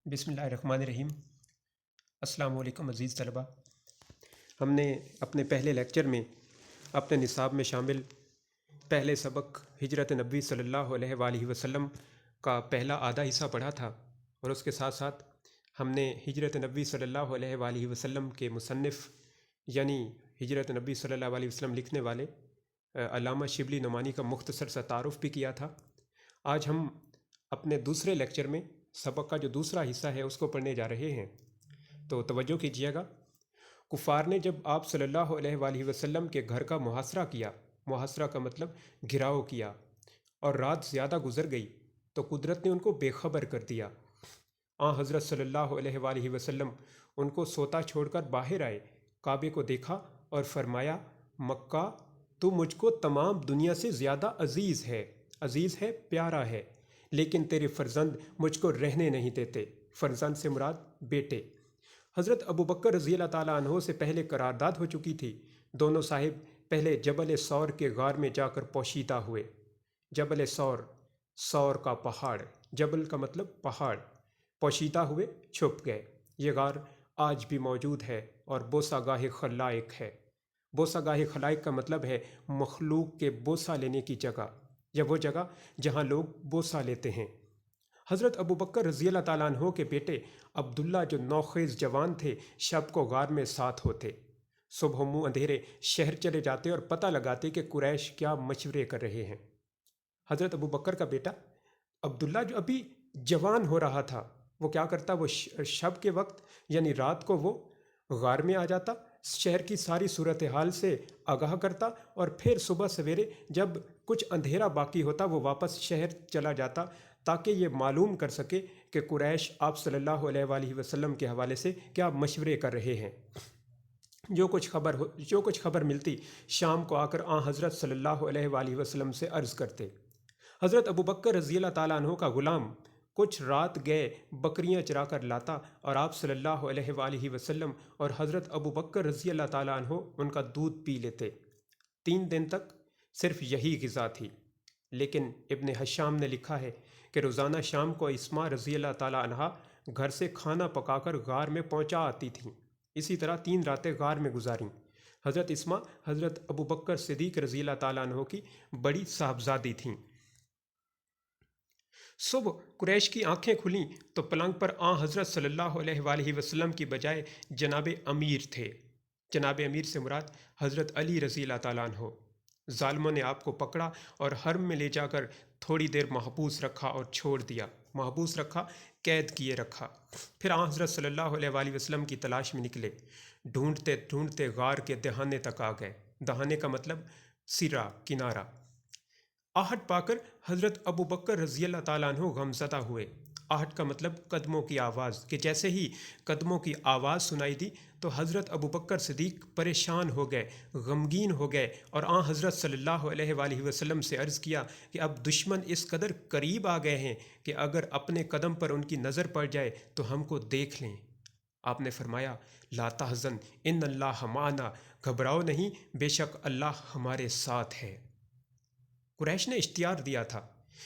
بسم اللہ الرحمن الرحیم۔ السلام علیکم عزیز طلبہ۔ ہم نے اپنے پہلے لیکچر میں اپنے نصاب میں شامل پہلے سبق ہجرت نبوی صلی اللہ علیہ وآلہ وسلم کا پہلا آدھا حصہ پڑھا تھا، اور اس کے ساتھ ساتھ ہم نے ہجرت نبوی صلی اللہ علیہ وآلہ وسلم کے مصنف یعنی ہجرت نبوی صلی اللہ علیہ وسلم لکھنے والے علامہ شبلی نعمانی کا مختصر سا تعارف بھی کیا تھا۔ آج ہم اپنے دوسرے لیکچر میں سبق کا جو دوسرا حصہ ہے اس کو پڑھنے جا رہے ہیں، تو توجہ کیجیے گا۔ کفار نے جب آپ صلی اللہ علیہ وآلہ وسلم کے گھر کا محاصرہ کیا، محاصرہ کا مطلب گھراؤ کیا، اور رات زیادہ گزر گئی تو قدرت نے ان کو بے خبر کر دیا۔ حضرت صلی اللہ علیہ وآلہ وسلم ان کو سوتا چھوڑ کر باہر آئے، کعبے کو دیکھا اور فرمایا، مکہ تو مجھ کو تمام دنیا سے زیادہ عزیز ہے، پیارا ہے، لیکن تیرے فرزند مجھ کو رہنے نہیں دیتے۔ فرزند سے مراد بیٹے۔ حضرت ابو بکر رضی اللہ تعالیٰ عنہ سے پہلے قرارداد ہو چکی تھی۔ دونوں صاحب پہلے جبل سور کے غار میں جا کر پوشیدہ ہوئے۔ جبل سور، سور کا پہاڑ، جبل کا مطلب پہاڑ، پوشیدہ ہوئے، چھپ گئے۔ یہ غار آج بھی موجود ہے اور بوسہ گاہ خلائق ہے۔ بوسہ گاہ خلائق کا مطلب ہے مخلوق کے بوسہ لینے کی جگہ، یا وہ جگہ جہاں لوگ بوسہ لیتے ہیں۔ حضرت ابو بکر رضی اللہ تعالیٰ عنہ کے بیٹے عبداللہ جو نوخیز جوان تھے، شب کو غار میں ساتھ ہوتے۔ صبح منہ اندھیرے شہر چلے جاتے اور پتہ لگاتے کہ قریش کیا مشورے کر رہے ہیں۔ حضرت ابو بکر کا بیٹا عبداللہ جو ابھی جوان ہو رہا تھا، وہ کیا کرتا، وہ شب کے وقت یعنی رات کو وہ غار میں آ جاتا، شہر کی ساری صورتحال سے آگاہ کرتا، اور پھر صبح سویرے جب کچھ اندھیرا باقی ہوتا وہ واپس شہر چلا جاتا، تاکہ یہ معلوم کر سکے کہ قریش آپ صلی اللہ علیہ وآلہ وسلم کے حوالے سے کیا مشورے کر رہے ہیں۔ جو کچھ خبر ملتی شام کو آ کر حضرت صلی اللہ علیہ وآلہ وسلم سے عرض کرتے۔ حضرت ابو بکر رضی اللہ تعالیٰ عنہ کا غلام کچھ رات گئے بکریاں چرا کر لاتا، اور آپ صلی اللہ علیہ وآلہ وسلم اور حضرت ابو بکر رضی اللہ تعالیٰ عنہ ان کا دودھ پی لیتے۔ 3 دن تک صرف یہی غذا تھی، لیکن ابن حشام نے لکھا ہے کہ روزانہ شام کو اسماء رضی اللہ تعالیٰ عنہا گھر سے کھانا پکا کر غار میں پہنچا آتی تھیں۔ اسی طرح 3 راتیں غار میں گزاریں۔ حضرت اسماء حضرت ابو بکر صدیق رضی اللہ تعالیٰ عنہ کی بڑی صاحبزادی تھیں۔ صبح قریش کی آنکھیں کھلیں تو پلنگ پر حضرت صلی اللہ علیہ وآلہ وسلم کی بجائے جناب امیر تھے۔ جناب امیر سے مراد حضرت علی رضی اللہ تعالیٰ عنہ۔ ظالموں نے آپ کو پکڑا اور حرم میں لے جا کر تھوڑی دیر محبوس رکھا اور چھوڑ دیا۔ محبوس رکھا، قید کیے رکھا۔ پھر حضرت صلی اللہ علیہ وآلہ وسلم کی تلاش میں نکلے، ڈھونڈتے ڈھونڈتے غار کے دہانے تک آ گئے۔ دہانے کا مطلب سرا، کنارہ۔ آہٹ پا کر حضرت ابو بکر رضی اللہ تعالیٰ عنہ غمزدہ ہوئے۔ آہٹ کا مطلب قدموں کی آواز، کہ جیسے ہی قدموں کی آواز سنائی دی تو حضرت ابو بکر صدیق پریشان ہو گئے، غمگین ہو گئے، اور حضرت صلی اللہ علیہ وآلہ وسلم سے عرض کیا کہ اب دشمن اس قدر قریب آ گئے ہیں کہ اگر اپنے قدم پر ان کی نظر پڑ جائے تو ہم کو دیکھ لیں۔ آپ نے فرمایا، لا تحزن ان اللہ معنا، گھبراؤ نہیں، بے شک اللہ ہمارے ساتھ ہے۔ قریش نے اشتہار دیا تھا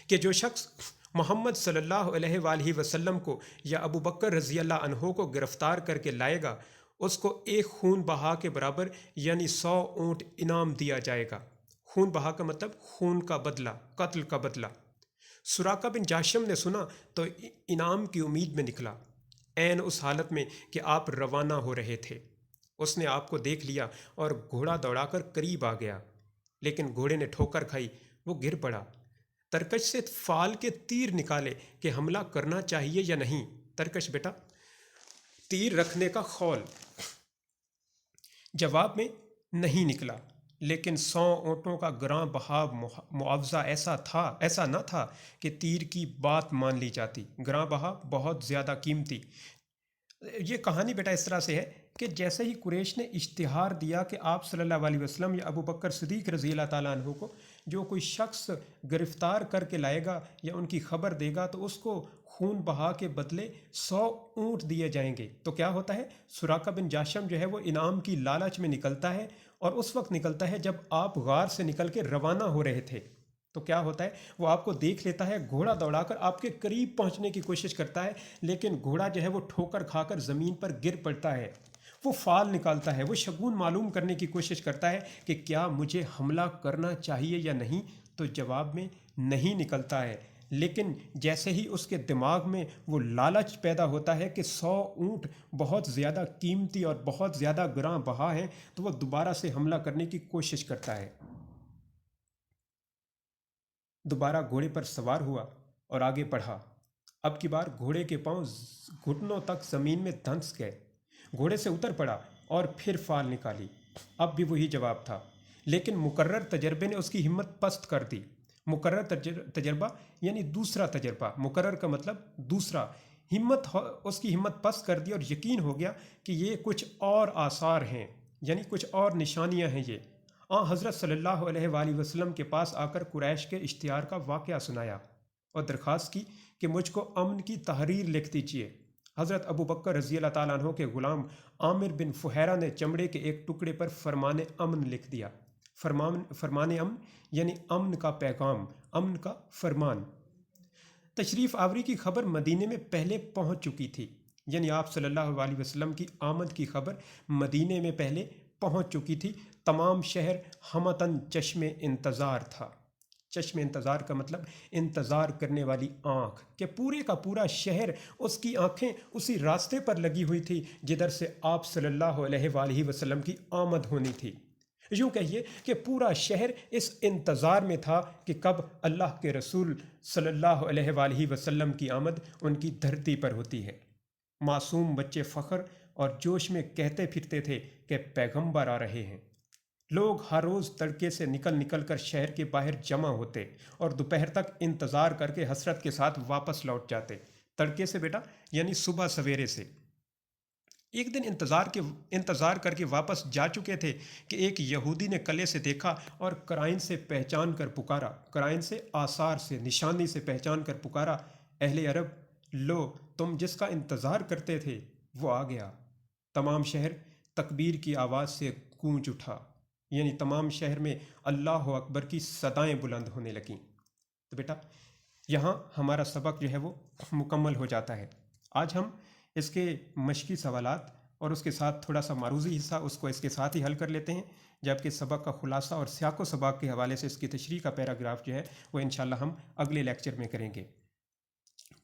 کہ جو شخص محمد صلی اللہ علیہ وآلہ وسلم کو یا ابو بکر رضی اللہ عنہ کو گرفتار کر کے لائے گا، اس کو ایک خون بہا کے برابر یعنی 100 اونٹ انعام دیا جائے گا۔ خون بہا کا مطلب خون کا بدلہ، قتل کا بدلہ۔ سراقہ بن جاشم نے سنا تو انعام کی امید میں نکلا، عین اس حالت میں کہ آپ روانہ ہو رہے تھے۔ اس نے آپ کو دیکھ لیا اور گھوڑا دوڑا کر قریب آ گیا، لیکن گھوڑے نے ٹھوکر کھائی، وہ گر پڑا۔ ترکش سے فال کے تیر نکالے کہ حملہ کرنا چاہیے یا نہیں۔ ترکش بیٹا تیر رکھنے کا خول۔ جواب میں نہیں نکلا، لیکن 100 اونٹوں کا گراں بہا معاوضہ ایسا نہ تھا کہ تیر کی بات مان لی جاتی۔ گراں بہا بہت زیادہ قیمتی۔ یہ کہانی بیٹا اس طرح سے ہے کہ جیسے ہی قریش نے اشتہار دیا کہ آپ صلی اللہ علیہ وسلم یا ابو بکر صدیق رضی اللہ تعالیٰ عنہ کو جو کوئی شخص گرفتار کر کے لائے گا یا ان کی خبر دے گا تو اس کو خون بہا کے بدلے 100 اونٹ دیے جائیں گے، تو کیا ہوتا ہے، سراقہ بن جاشم جو ہے وہ انعام کی لالچ میں نکلتا ہے، اور اس وقت نکلتا ہے جب آپ غار سے نکل کے روانہ ہو رہے تھے۔ تو کیا ہوتا ہے، وہ آپ کو دیکھ لیتا ہے، گھوڑا دوڑا کر آپ کے قریب پہنچنے کی کوشش کرتا ہے، لیکن گھوڑا جو ہے وہ ٹھوکر کھا کر زمین پر گر پڑتا ہے۔ وہ فال نکالتا ہے، وہ شگون معلوم کرنے کی کوشش کرتا ہے کہ کیا مجھے حملہ کرنا چاہیے یا نہیں، تو جواب میں نہیں نکلتا ہے۔ لیکن جیسے ہی اس کے دماغ میں وہ لالچ پیدا ہوتا ہے کہ 100 اونٹ بہت زیادہ قیمتی اور بہت زیادہ گراں بہا ہیں، تو وہ دوبارہ سے حملہ کرنے کی کوشش کرتا ہے۔ دوبارہ گھوڑے پر سوار ہوا اور آگے بڑھا۔ اب کی بار گھوڑے کے پاؤں گھٹنوں تک زمین میں دھنس گئے۔ گھوڑے سے اتر پڑا اور پھر فال نکالی۔ اب بھی وہی جواب تھا، لیکن مکرر تجربے نے اس کی ہمت پست کر دی۔ مکرر تجربہ یعنی دوسرا تجربہ، مکرر کا مطلب دوسرا۔ اس کی ہمت پست کر دی اور یقین ہو گیا کہ یہ کچھ اور آثار ہیں، یعنی کچھ اور نشانیاں ہیں۔ یہ حضرت صلی اللہ علیہ وآلہ وسلم کے پاس آ کر قریش کے اشتہار کا واقعہ سنایا اور درخواست کی کہ مجھ کو امن کی تحریر لکھ دیجیے۔ حضرت ابو بکر رضی اللہ تعالیٰ عنہ کے غلام عامر بن فہیرہ نے چمڑے کے ایک ٹکڑے پر فرمان امن لکھ دیا۔ فرمان امن یعنی امن کا پیغام، امن کا فرمان۔ تشریف آوری کی خبر مدینے میں پہلے پہنچ چکی تھی، یعنی آپ صلی اللہ علیہ وسلم کی آمد کی خبر مدینے میں پہلے پہنچ چکی تھی۔ تمام شہر ہمتن چشم انتظار تھا۔ چشم انتظار کا مطلب انتظار کرنے والی آنکھ، کہ پورے کا پورا شہر، اس کی آنکھیں اسی راستے پر لگی ہوئی تھی جدھر سے آپ صلی اللہ علیہ وآلہ وسلم کی آمد ہونی تھی۔ یوں کہیے کہ پورا شہر اس انتظار میں تھا کہ کب اللہ کے رسول صلی اللہ علیہ وآلہ وسلم کی آمد ان کی دھرتی پر ہوتی ہے۔ معصوم بچے فخر اور جوش میں کہتے پھرتے تھے کہ پیغمبر آ رہے ہیں۔ لوگ ہر روز تڑکے سے نکل کر شہر کے باہر جمع ہوتے اور دوپہر تک انتظار کر کے حسرت کے ساتھ واپس لوٹ جاتے۔ تڑکے سے بیٹا یعنی صبح سویرے سے۔ ایک دن انتظار کر کے واپس جا چکے تھے کہ ایک یہودی نے کلے سے دیکھا اور قرائن سے پہچان کر پکارا، قرائن سے، آثار سے، نشانی سے پہچان کر پکارا، اہل عرب، لو تم جس کا انتظار کرتے تھے وہ آ گیا۔ تمام شہر تکبیر کی آواز سے گونج اٹھا، یعنی تمام شہر میں اللہ اکبر کی صدائیں بلند ہونے لگیں۔ تو بیٹا یہاں ہمارا سبق جو ہے وہ مکمل ہو جاتا ہے۔ آج ہم اس کے مشقی سوالات اور اس کے ساتھ تھوڑا سا معروضی حصہ اس کے ساتھ ہی حل کر لیتے ہیں، جبکہ سبق کا خلاصہ اور سیاق و سباق کے حوالے سے اس کی تشریح کا پیراگراف جو ہے وہ انشاءاللہ ہم اگلے لیکچر میں کریں گے۔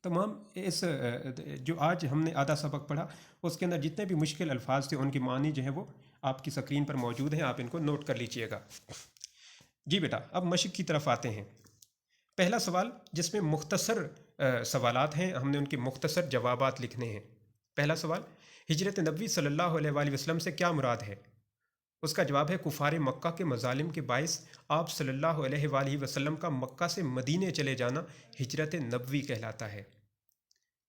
تمام جو آج ہم نے آدھا سبق پڑھا اس کے اندر جتنے بھی مشکل الفاظ تھے ان کی معنی جو ہے وہ آپ کی سکرین پر موجود ہیں، آپ ان کو نوٹ کر لیجئے گا۔ جی بیٹا اب مشق کی طرف آتے ہیں۔ پہلا سوال جس میں مختصر سوالات ہیں، ہم نے ان کے مختصر جوابات لکھنے ہیں۔ پہلا سوال، ہجرت نبوی صلی اللہ علیہ وآلہ وسلم سے کیا مراد ہے؟ اس کا جواب ہے کفار مکہ کے مظالم کے باعث آپ صلی اللہ علیہ وآلہ وسلم کا مکہ سے مدینے چلے جانا ہجرت نبوی کہلاتا ہے۔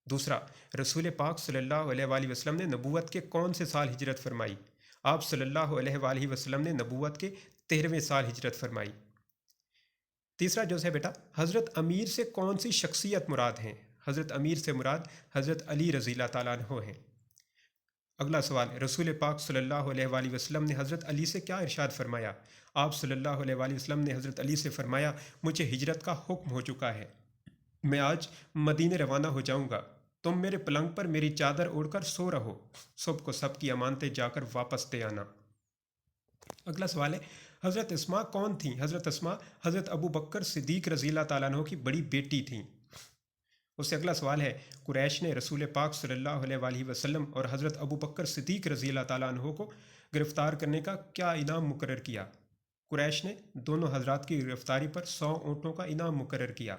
دوسرا، رسول پاک صلی اللہ علیہ وآلہ وسلم نے نبوت کے کون سے سال ہجرت فرمائی؟ آپ صلی اللہ علیہ وآلہ وسلم نے نبوت کے 13ویں سال ہجرت فرمائی۔ تیسرا جو ہے بیٹا، حضرت امیر سے کون سی شخصیت مراد ہیں؟ حضرت امیر سے مراد حضرت علی رضی اللہ تعالیٰ عنہ ہیں۔ اگلا سوال، رسول پاک صلی اللہ علیہ وآلہ وسلم نے حضرت علی سے کیا ارشاد فرمایا؟ آپ صلی اللہ علیہ وآلہ وسلم نے حضرت علی سے فرمایا مجھے ہجرت کا حکم ہو چکا ہے، میں آج مدینے روانہ ہو جاؤں گا، تم میرے پلنگ پر میری چادر اوڑھ کر سو رہو، صبح کو سب کی امانتیں جا کر واپس دے آنا۔ اگلا سوال ہے حضرت اسماء کون تھیں؟ حضرت اسماء حضرت ابو بکر صدیق رضی اللہ تعالیٰ عنہ کی بڑی بیٹی تھیں۔ اس سے اگلا سوال ہے قریش نے رسول پاک صلی اللہ علیہ وآلہ وسلم اور حضرت ابو بکر صدیق رضی اللہ تعالیٰ عنہ کو گرفتار کرنے کا کیا انعام مقرر کیا؟ قریش نے دونوں حضرات کی گرفتاری پر 100 اونٹوں کا انعام مقرر کیا۔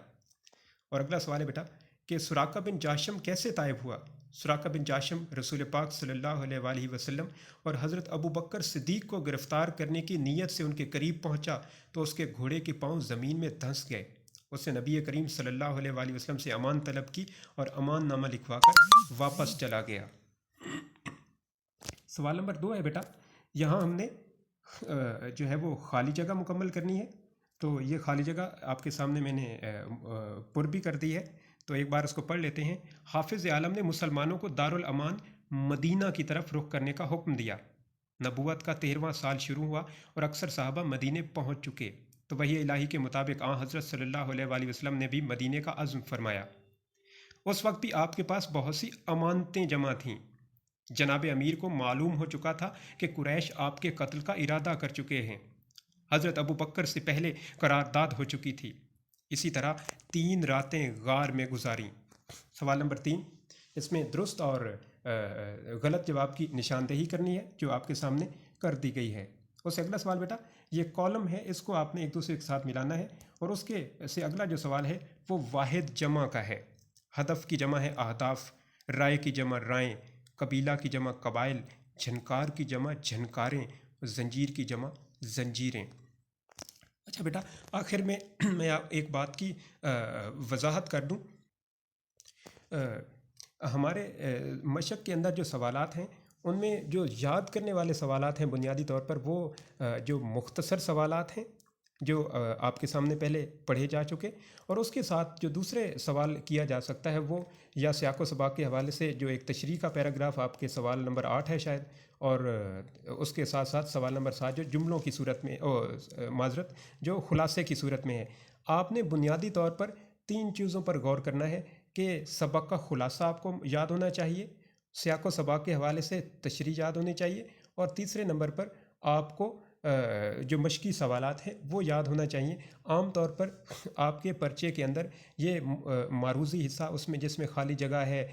اور اگلا سوال ہے بیٹا کہ سراقہ بن جاشم کیسے طائب ہوا؟ سراقہ بن جاشم رسول پاک صلی اللہ علیہ وآلہ وسلم اور حضرت ابو بکر صدیق کو گرفتار کرنے کی نیت سے ان کے قریب پہنچا تو اس کے گھوڑے کے پاؤں زمین میں دھنس گئے۔ اس نے نبی کریم صلی اللہ علیہ وآلہ وسلم سے امان طلب کی اور امان نامہ لکھوا کر واپس چلا گیا۔ سوال نمبر 2 ہے بیٹا، یہاں ہم نے جو ہے وہ خالی جگہ مکمل کرنی ہے، تو یہ خالی جگہ آپ کے سامنے میں نے پر بھی کر دی ہے، تو ایک بار اس کو پڑھ لیتے ہیں۔ حافظ عالم نے مسلمانوں کو دارالامان مدینہ کی طرف رخ کرنے کا حکم دیا۔ نبوت کا 13واں سال شروع ہوا اور اکثر صحابہ مدینے پہنچ چکے۔ تو وحی الہی کے مطابق حضرت صلی اللہ علیہ وسلم نے بھی مدینے کا عزم فرمایا۔ اس وقت بھی آپ کے پاس بہت سی امانتیں جمع تھیں۔ جناب امیر کو معلوم ہو چکا تھا کہ قریش آپ کے قتل کا ارادہ کر چکے ہیں۔ حضرت ابو بکر سے پہلے قرارداد ہو چکی تھی۔ اسی طرح 3 راتیں غار میں گزاریں۔ سوال نمبر 3، اس میں درست اور غلط جواب کی نشاندہی کرنی ہے جو آپ کے سامنے کر دی گئی ہے۔ اس سے اگلا سوال بیٹا، یہ کالم ہے، اس کو آپ نے ایک دوسرے کے ساتھ ملانا ہے، اور اس کے سے اگلا جو سوال ہے وہ واحد جمع کا ہے۔ ہدف کی جمع ہے اہداف، رائے کی جمع رائیں، قبیلہ کی جمع قبائل، جھنکار کی جمع جھنکاریں، زنجیر کی جمع زنجیریں۔ اچھا بیٹا، آخر میں میں ایک بات کی وضاحت کر دوں۔ ہمارے مشق کے اندر جو سوالات ہیں ان میں جو یاد کرنے والے سوالات ہیں بنیادی طور پر وہ جو مختصر سوالات ہیں جو آپ کے سامنے پہلے پڑھے جا چکے، اور اس کے ساتھ جو دوسرے سوال کیا جا سکتا ہے وہ یا سیاق و سباق کے حوالے سے جو ایک تشریح کا پیراگراف آپ کے سوال نمبر 8 ہے شاید، اور اس کے ساتھ ساتھ سوال نمبر 7 جو جملوں کی صورت میں معذرت جو خلاصے کی صورت میں ہے۔ آپ نے بنیادی طور پر 3 چیزوں پر غور کرنا ہے کہ سبق کا خلاصہ آپ کو یاد ہونا چاہیے، سیاق و سباق کے حوالے سے تشریح یاد ہونی چاہیے، اور تیسرے نمبر پر آپ کو جو مشقی سوالات ہیں وہ یاد ہونا چاہیے۔ عام طور پر آپ کے پرچے کے اندر یہ معروضی حصہ اس میں جس میں خالی جگہ ہے،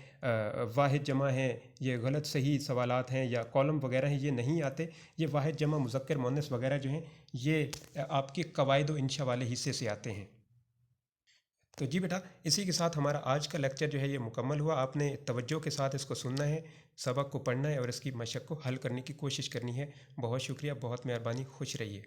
واحد جمع ہیں، یہ غلط صحیح سوالات ہیں یا کالم وغیرہ ہیں، یہ نہیں آتے۔ یہ واحد جمع مذکر مؤنث وغیرہ جو ہیں یہ آپ کے قواعد و انشاء والے حصے سے آتے ہیں۔ تو جی بیٹا، اسی کے ساتھ ہمارا آج کا لیکچر جو ہے یہ مکمل ہوا۔ آپ نے توجہ کے ساتھ اس کو سننا ہے، سبق کو پڑھنا ہے اور اس کی مشق کو حل کرنے کی کوشش کرنی ہے۔ بہت شکریہ، بہت مہربانی، خوش رہیے۔